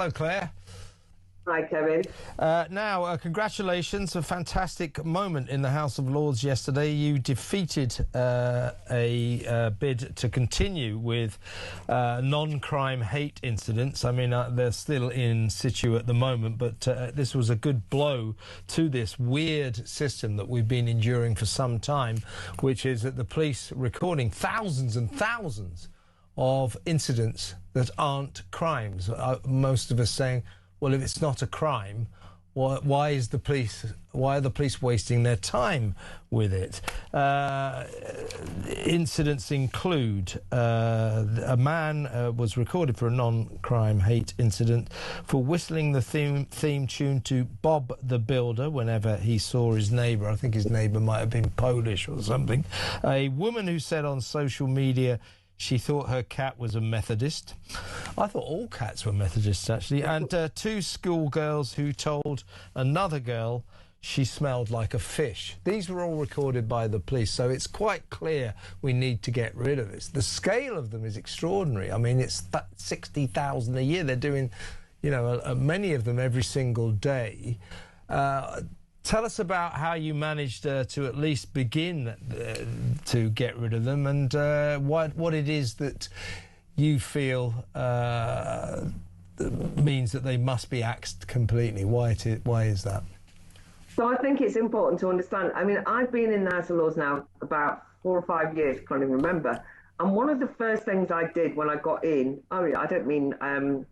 Hello, Claire. Hi, Kevin. Now, congratulations. A fantastic moment in the House of Lords yesterday. You defeated a bid to continue with non-crime hate incidents. I mean, they're still in situ at the moment, but this was a good blow to this weird system that we've been enduring for some time, which is that the police recording thousands and thousands of incidents that aren't crimes. Most of us saying, well, if it's not a crime, why are the police wasting their time with it? Incidents include a man was recorded for a non-crime hate incident for whistling the theme tune to Bob the Builder whenever he saw his neighbour. I think his neighbour might have been Polish or something. A woman who said on social media she thought her cat was a Methodist. I thought all cats were Methodists, actually. And two schoolgirls who told another girl she smelled like a fish. These were all recorded by the police, so it's quite clear we need to get rid of this. The scale of them is extraordinary. I mean, it's 60,000 a year. They're doing, you know, many of them every single day. Tell us about how you managed to at least begin to get rid of them, and what it is that you feel means that they must be axed completely. Why is that? So I think it's important to understand. I mean, I've been in the House of Lords now about 4 or 5 years, can't even remember. And one of the first things I did when I got in, I don't mean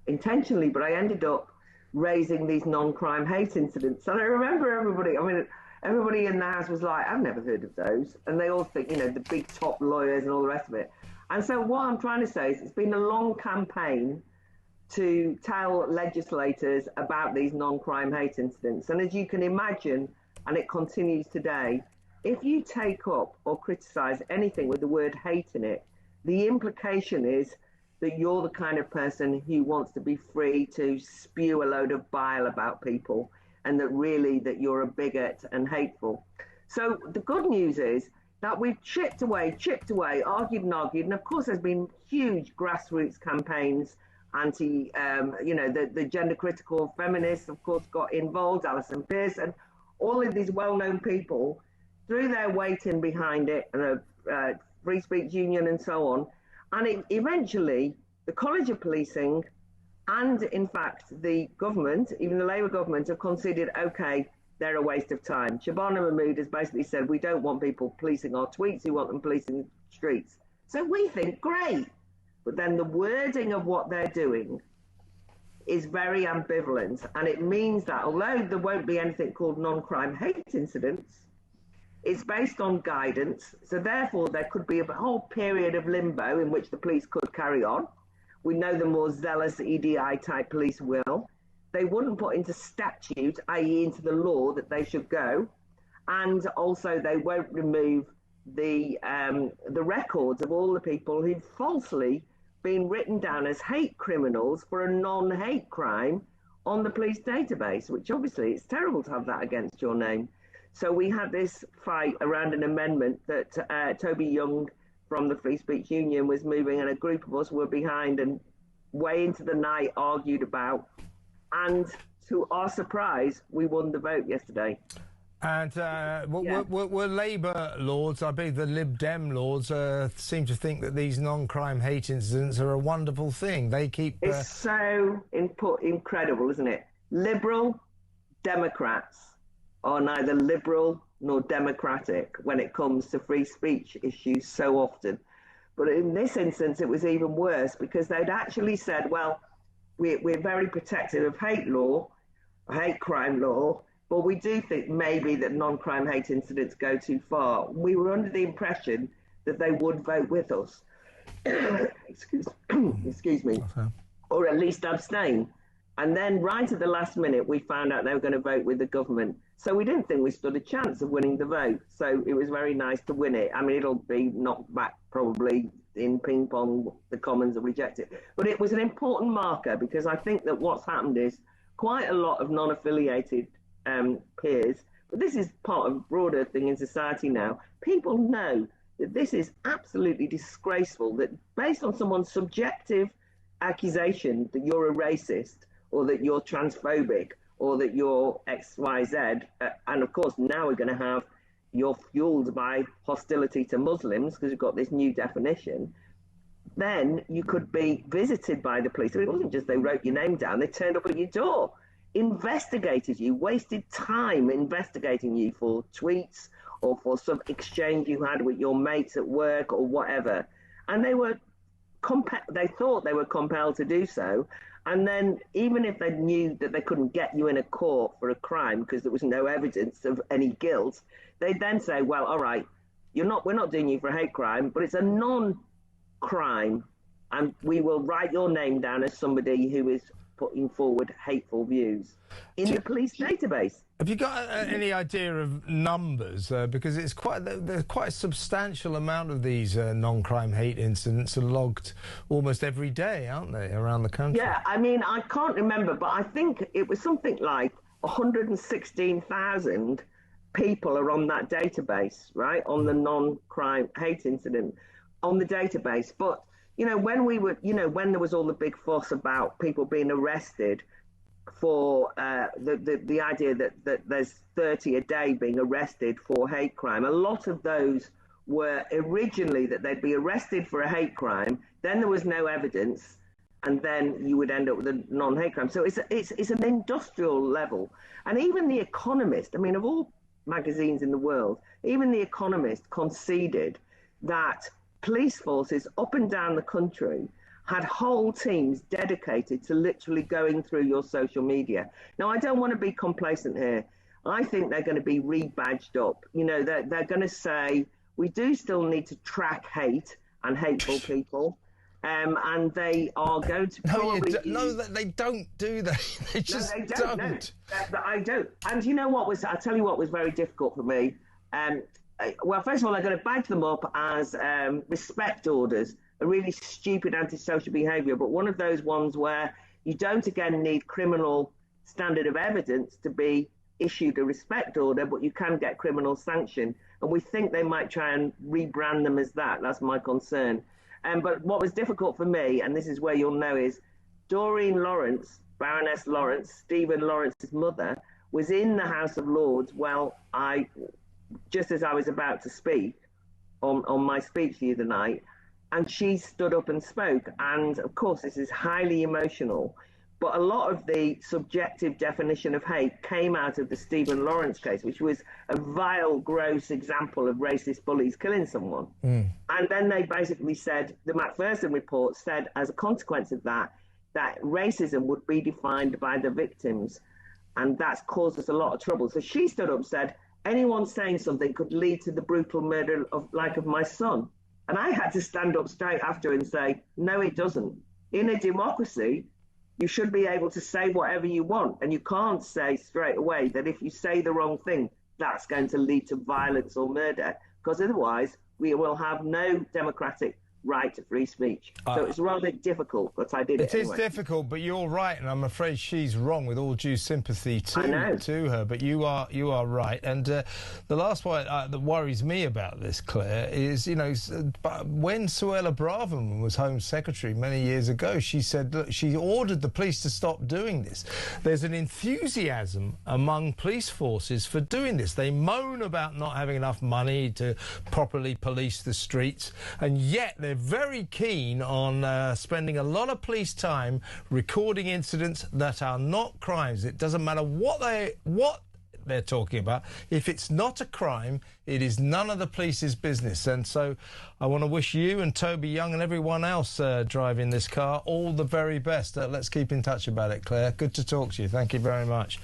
intentionally, but I ended up raising these non-crime hate incidents. And I remember everybody in the house was like, I've never heard of those. And they all think, you know, the big top lawyers and all the rest of it. And so what I'm trying to say is it's been a long campaign to tell legislators about these non-crime hate incidents. And as you can imagine, and it continues today, if you take up or criticize anything with the word hate in it, the implication is that you're the kind of person who wants to be free to spew a load of bile about people, and that really that you're a bigot and hateful. So the good news is that we've chipped away, argued, and of course there's been huge grassroots campaigns, the gender critical feminists, of course, got involved, Alison Pearson, all of these well-known people threw their weight in behind it, and Free Speech Union and so on. And eventually, the College of Policing and, in fact, the government, even the Labour government, have conceded, OK, they're a waste of time. Shabana Mahmood has basically said, we don't want people policing our tweets, we want them policing the streets. So we think, great. But then the wording of what they're doing is very ambivalent. And it means that although there won't be anything called non-crime hate incidents, it's based on guidance, so therefore there could be a whole period of limbo in which the police could carry on. We know the more zealous EDI-type police will. They wouldn't put into statute, i.e. into the law, that they should go. And also they won't remove the records of all the people who've falsely been written down as hate criminals for a non-hate crime on the police database, which obviously it's terrible to have that against your name. So we had this fight around an amendment that Toby Young from the Free Speech Union was moving, and a group of us were behind and way into the night argued about. And to our surprise, we won the vote yesterday. And were Labour lords, I believe the Lib Dem lords, seem to think that these non-crime hate incidents are a wonderful thing. They keep... It's so incredible, isn't it? Liberal Democrats are neither liberal nor democratic when it comes to free speech issues so often. But in this instance, it was even worse because they'd actually said, well, we're very protective of hate crime law, but we do think maybe that non-crime hate incidents go too far. We were under the impression that they would vote with us, excuse me, or at least abstain. And then right at the last minute, we found out they were going to vote with the government. So we didn't think we stood a chance of winning the vote. So it was very nice to win it. I mean, it'll be knocked back probably in ping pong, the Commons will reject it. But it was an important marker because I think that what's happened is quite a lot of non-affiliated peers, but this is part of a broader thing in society now. People know that this is absolutely disgraceful, that based on someone's subjective accusation that you're a racist or that you're transphobic, or that you're XYZ. And of course, now we're going to have you're fueled by hostility to Muslims because you've got this new definition. Then you could be visited by the police. So it wasn't just they wrote your name down, they turned up at your door, investigated you, wasted time investigating you for tweets or for some exchange you had with your mates at work or whatever. And they thought they were compelled to do so. And then even if they knew that they couldn't get you in a court for a crime because there was no evidence of any guilt, they'd then say, well, all right, we're not doing you for a hate crime, but it's a non-crime, and we will write your name down as somebody who is putting forward hateful views in the police database. Have you got any idea of numbers? Because there's quite a substantial amount of these non-crime hate incidents are logged almost every day, aren't they, around the country? Yeah, I mean, I can't remember, but I think it was something like 116,000 people are on that database, right, on the non-crime hate incident on the database. But, you know, when there was all the big fuss about people being arrested for the idea that there's 30 a day being arrested for hate crime, a lot of those were originally that they'd be arrested for a hate crime, then there was no evidence, and then you would end up with a non-hate crime. So it's an industrial level. And even The Economist, I mean, of all magazines in the world, even The Economist conceded that police forces up and down the country had whole teams dedicated to literally going through your social media. Now, I don't want to be complacent here. I think they're going to be rebadged up. You know, they're going to say, we do still need to track hate and hateful people. And they are going to probably... No, they don't do that. They just don't. No, I don't. And you know what I'll tell you what was very difficult for me. Well, first of all, they're going to badge them up as respect orders, a really stupid antisocial behaviour, but one of those ones where you don't, again, need criminal standard of evidence to be issued a respect order, but you can get criminal sanction. And we think they might try and rebrand them as that. That's my concern. But what was difficult for me, and this is where you'll know, is Doreen Lawrence, Baroness Lawrence, Stephen Lawrence's mother, was in the House of Lords just as I was about to speak on my speech the other night, and she stood up and spoke. And of course, this is highly emotional, but a lot of the subjective definition of hate came out of the Stephen Lawrence case, which was a vile, gross example of racist bullies killing someone. And then they basically said, the Macpherson report said, as a consequence of that racism would be defined by the victims. And that's caused us a lot of trouble. So she stood up and said, anyone saying something could lead to the brutal murder of my son. And I had to stand up straight after and say, no, it doesn't. In a democracy, you should be able to say whatever you want. And you can't say straight away that if you say the wrong thing, that's going to lead to violence or murder, because otherwise we will have no democratic right to free speech. So it's rather difficult, but I did it anyway. Is difficult, but you're right, and I'm afraid she's wrong, with all due sympathy to her. But you are right. And the last one that worries me about this, Claire, is, you know, when Suella Braverman was Home Secretary many years ago, she said, look, she ordered the police to stop doing this. There's an enthusiasm among police forces for doing this. They moan about not having enough money to properly police the streets, and yet they're very keen on spending a lot of police time recording incidents that are not crimes. It doesn't matter what they're talking about. If it's not a crime, it is none of the police's business. And so I want to wish you and Toby Young and everyone else driving this car all the very best. Let's keep in touch about it, Claire. Good to talk to you. Thank you very much.